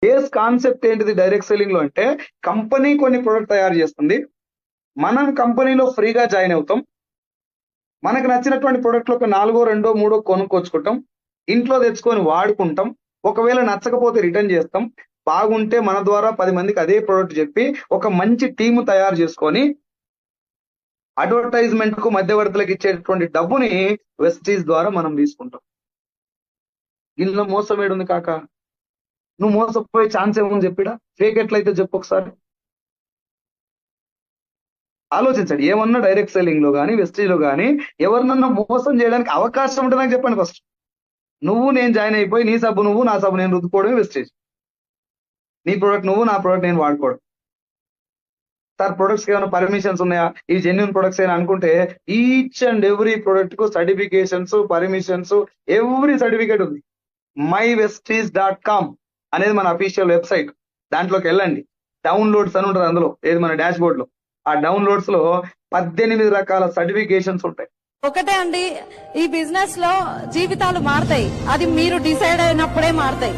Base concept ఏంటిది direct selling లో అంటే, కంపెనీ కొన్ని ప్రొడక్ట్ తయారు చేస్తుంది, మనం కంపెనీలో ఫ్రీగా జాయిన్ అవుతాం, మనకు నచ్చినటువంటి ప్రొడక్ట్లు ఒక 4, 2, 3 కొనుక్కొచ్చుకుంటాం, ఇంట్లో తెచ్చుకొని వాడుకుంటాం, ఒకవేళ నచ్చకపోతే రిటర్న్ చేస్తాం, బాగుంటే మన ద్వారా 10 మందికి అదే ప్రొడక్ట్ చెప్పి ఒక మంచి టీము తయారు చేసుకొని అడ్వర్టైజ్మెంట్ కు మధ్యవర్తులకు ఇచ్చేటువంటి డబ్బుని వెస్టీజ్ ద్వారా మనం తీసుకుంటాం. దీనిలో మోసం ఏడుంది కాక? నువ్వు మోసపోయే ఛాన్స్ ఏముంది చెప్పిడా? ఫేక్ ఎట్లయితే చెప్పు ఒకసారి ఆలోచించండి. ఏమన్నా డైరెక్ట్ సెల్లింగ్ లో కానీ వెస్టీజ్ లో కానీ ఎవరినన్నా మోసం చేయడానికి అవకాశం ఉంటే నాకు చెప్పండి ఫస్ట్. నువ్వు నేను జాయిన్ అయిపోయి నీ సబ్బు నువ్వు నా సబ్బు నేను రుద్దుకోవడమే వెస్టేజ్. నీ ప్రొడక్ట్ నువ్వు నా ప్రొడక్ట్ నేను వాడుకోవడం. సార్ ప్రొడక్ట్స్ ఏమైనా పర్మిషన్స్ ఉన్నాయా, ఈ జెన్యున్ ప్రొడక్ట్స్ అయినా అనుకుంటే ఈచ్ అండ్ ఎవ్రీ ప్రొడక్ట్ కు సర్టిఫికేషన్స్, పర్మిషన్స్, ఎవ్రీ సర్టిఫికేట్ ఉంది. myvesties.com అనేది మన అఫీషియల్ వెబ్సైట్. దాంట్లోకి వెళ్ళండి, డౌన్లోడ్స్ అని ఉంటుంది అందులో, ఏది మన డాష్ బోర్డ్ లో. ఆ డౌన్లోడ్స్ లో 18 రకాల సర్టిఫికేషన్స్ ఉంటాయి. ఒకటే అండి, ఈ బిజినెస్ లో జీవితాలు మారతాయి, అది మీరు డిసైడ్ అయినప్పుడే మారతాయి.